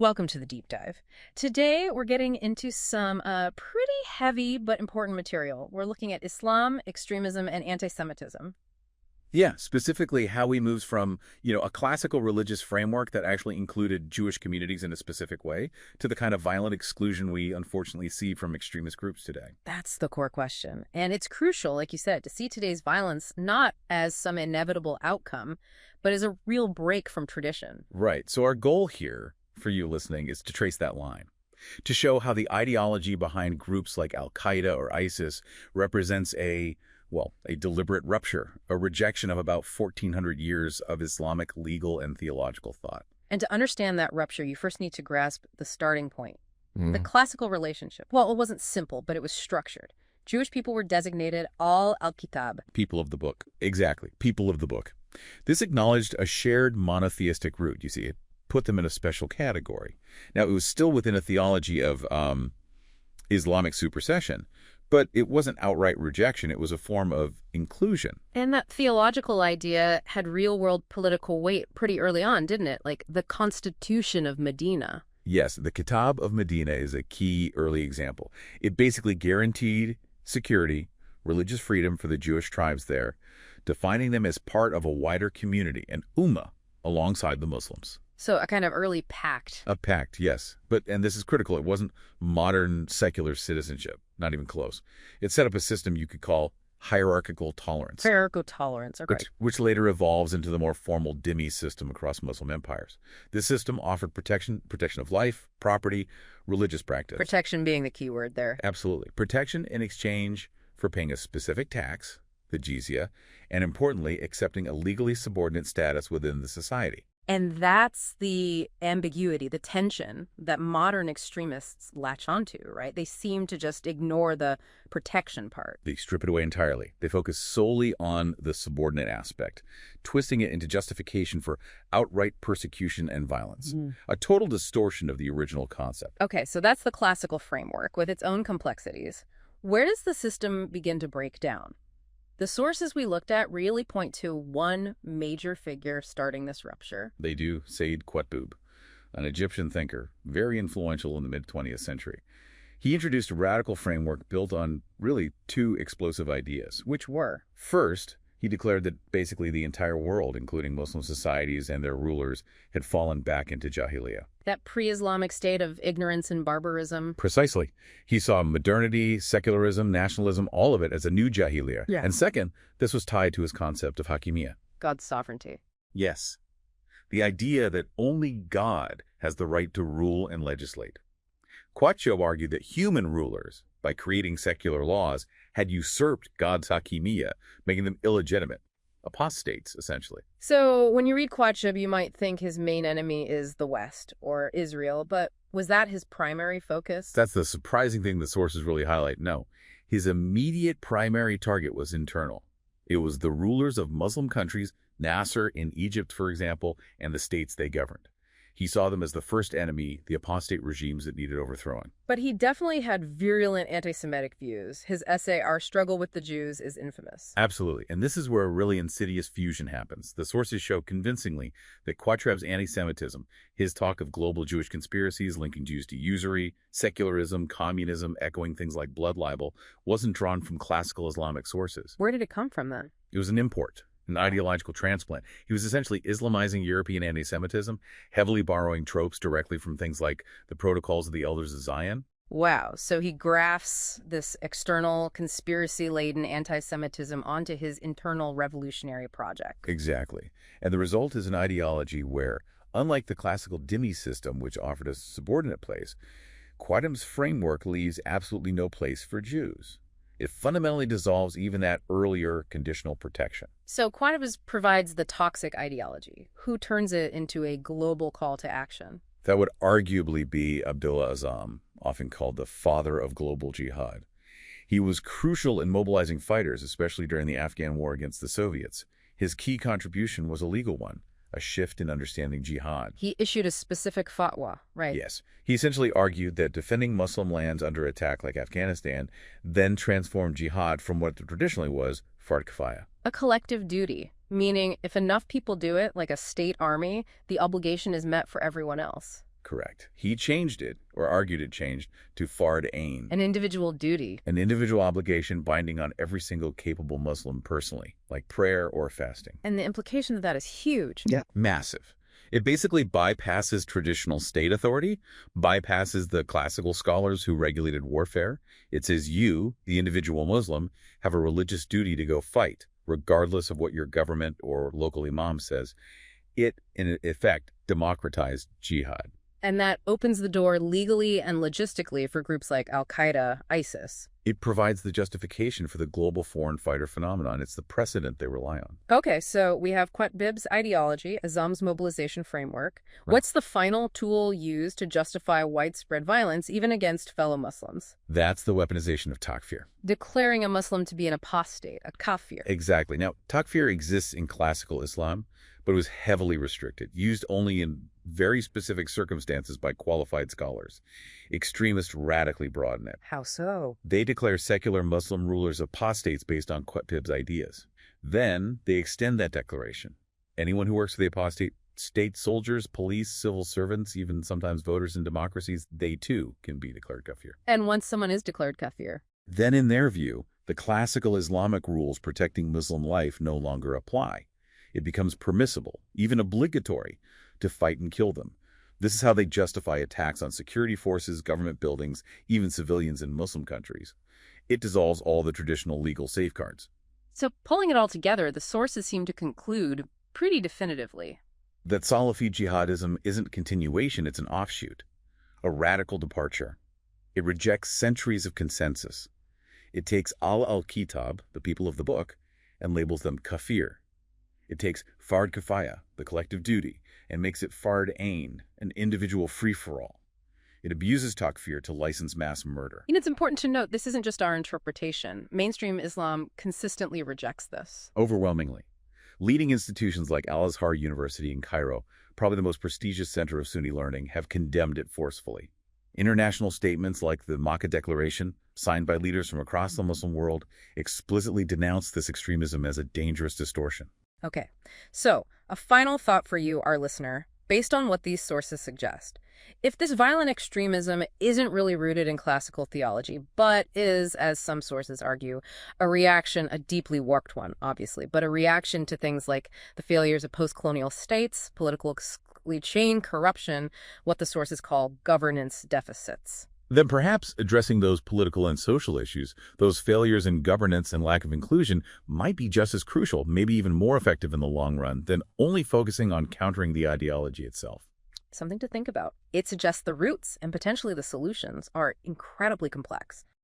Welcome to the deep dive. Today, we're getting into some pretty heavy but important material. We're looking at Islam, extremism, and anti-Semitism. Yeah, specifically how we moved from, a classical religious framework that actually included Jewish communities in a specific way to the kind of violent exclusion we unfortunately see from extremist groups today. That's the core question. And it's crucial, like you said, to see today's violence not as some inevitable outcome, but as a real break from tradition. Right. So our goal here for you listening is to trace that line, to show how the ideology behind groups like al-Qaeda or ISIS represents a deliberate rupture, a rejection of about 1,400 years of Islamic legal and theological thought. And to understand that rupture, you first need to grasp the starting point. The classical relationship. Well, it wasn't simple, but it was structured. Jewish people were designated al-Kitab. People of the book. Exactly. People of the book. This acknowledged a shared monotheistic root. You see, it put them in a special category. Now, it was still within a theology of Islamic supersession, but it wasn't outright rejection. It was a form of inclusion. And that theological idea had real-world political weight pretty early on, didn't it? Like the Constitution of Medina. Yes, the Qutb of Medina is a key early example. It basically guaranteed security, religious freedom for the Jewish tribes there, defining them as part of a wider community, an ummah, alongside the Muslims. So a kind of early pact. A pact, yes. And this is critical, it wasn't modern secular citizenship, not even close. It set up a system you could call hierarchical tolerance. Hierarchical tolerance, okay. Which later evolves into the more formal dhimmi system across Muslim empires. This system offered protection of life, property, religious practice. Protection being the key word there. Absolutely. Protection in exchange for paying a specific tax, the jizya, and importantly, accepting a legally subordinate status within the society. And that's the ambiguity, the tension that modern extremists latch onto, right? They seem to just ignore the protection part. They strip it away entirely. They focus solely on the subordinate aspect, twisting it into justification for outright persecution and violence. A total distortion of the original concept. Okay, so that's the classical framework with its own complexities. Where does the system begin to break down? The sources we looked at really point to one major figure starting this rupture. They do. Sayyid Qutb, an Egyptian thinker, very influential in the mid-20th century. He introduced a radical framework built on really two explosive ideas. Which were? First, he declared that basically the entire world, including Muslim societies and their rulers, had fallen back into Jahiliyyah. That pre-Islamic state of ignorance and barbarism. Precisely. He saw modernity, secularism, nationalism, all of it as a new Jahiliyyah. Yeah. And second, this was tied to his concept of Hakimiyyah. God's sovereignty. Yes. The idea that only God has the right to rule and legislate. Qutb argued that human rulers, by creating secular laws, had usurped God's Hakimiyyah, making them illegitimate. Apostates, essentially. So when you read Qutb, you might think his main enemy is the West or Israel, but was that his primary focus? That's the surprising thing the sources really highlight. No, his immediate primary target was internal. It was the rulers of Muslim countries, Nasser in Egypt, for example, and the states they governed. He saw them as the first enemy, the apostate regimes that needed overthrowing. But he definitely had virulent anti-Semitic views. His essay, Our Struggle with the Jews, is infamous. Absolutely. And this is where a really insidious fusion happens. The sources show convincingly that Qutb's anti-Semitism, his talk of global Jewish conspiracies linking Jews to usury, secularism, communism, echoing things like blood libel, wasn't drawn from classical Islamic sources. Where did it come from then? It was an import. An ideological transplant. He was essentially Islamizing European anti-Semitism, heavily borrowing tropes directly from things like the Protocols of the Elders of Zion. Wow, so he grafts this external, conspiracy-laden anti-Semitism onto his internal revolutionary project. Exactly. And the result is an ideology where, unlike the classical dhimmi system, which offered a subordinate place, Qutb's framework leaves absolutely no place for Jews. It fundamentally dissolves even that earlier conditional protection. So Qutb provides the toxic ideology. Who turns it into a global call to action? That would arguably be Abdullah Azzam, often called the father of global jihad. He was crucial in mobilizing fighters, especially during the Afghan war against the Soviets. His key contribution was a legal one, a shift in understanding jihad. He issued a specific fatwa, right? Yes. He essentially argued that defending Muslim lands under attack like Afghanistan then transformed jihad from what traditionally was fard kifaya. A collective duty, meaning if enough people do it, like a state army, the obligation is met for everyone else. correct. He changed it, or argued it changed, to fard ain, An individual duty. an individual obligation binding on every single capable Muslim personally, like prayer or fasting. And the implication of that is huge. Yeah. Massive. It basically bypasses traditional state authority, bypasses the classical scholars who regulated warfare. It says you, the individual Muslim, have a religious duty to go fight, regardless of what your government or local imam says. It, in effect, democratized jihad. And that opens the door legally and logistically for groups like al-Qaeda, ISIS. It provides the justification for the global foreign fighter phenomenon. It's the precedent they rely on. Okay, so we have Qutb's ideology, Azam's mobilization framework. Right. What's the final tool used to justify widespread violence, even against fellow Muslims? That's the weaponization of takfir. Declaring a Muslim to be an apostate, a kafir. Exactly. Now, takfir exists in classical Islam, but it was heavily restricted, used only in very specific circumstances by qualified scholars. Extremists radically broaden it. How so? They declare secular Muslim rulers apostates based on Qutb's ideas. Then they extend that declaration. Anyone who works for the apostate state, soldiers, police, civil servants, even sometimes voters in democracies, they too can be declared kafir. And once someone is declared kafir, Then in their view, the classical Islamic rules protecting Muslim life no longer apply. It becomes permissible, even obligatory, to fight and kill them. This is how they justify attacks on security forces, government buildings, even civilians in Muslim countries. It dissolves all the traditional legal safeguards. so pulling it all together, the sources seem to conclude pretty definitively. That Salafi jihadism isn't continuation, it's an offshoot, a radical departure. It rejects centuries of consensus. It takes al-Kitab, the people of the book, and labels them kafir. It takes fard kifaya, the collective duty, and makes it fard ain, an individual free-for-all. It abuses takfir to license mass murder. It's important to note this isn't just our interpretation. Mainstream Islam consistently rejects this. Overwhelmingly. Leading institutions like Al-Azhar University in Cairo, probably the most prestigious center of Sunni learning, have condemned it forcefully. International statements like the Makkah Declaration, signed by leaders from across the Muslim world, explicitly denounce this extremism as a dangerous distortion. Okay, so a final thought for you, our listener, based on what these sources suggest. If this violent extremism isn't really rooted in classical theology, but is, as some sources argue, a reaction, a deeply warped one, obviously, but a reaction to things like the failures of post-colonial states, political chain corruption, what the sources call governance deficits. Then perhaps addressing those political and social issues, those failures in governance and lack of inclusion, might be just as crucial, maybe even more effective in the long run, than only focusing on countering the ideology itself. Something to think about. It suggests the roots and potentially the solutions are incredibly complex.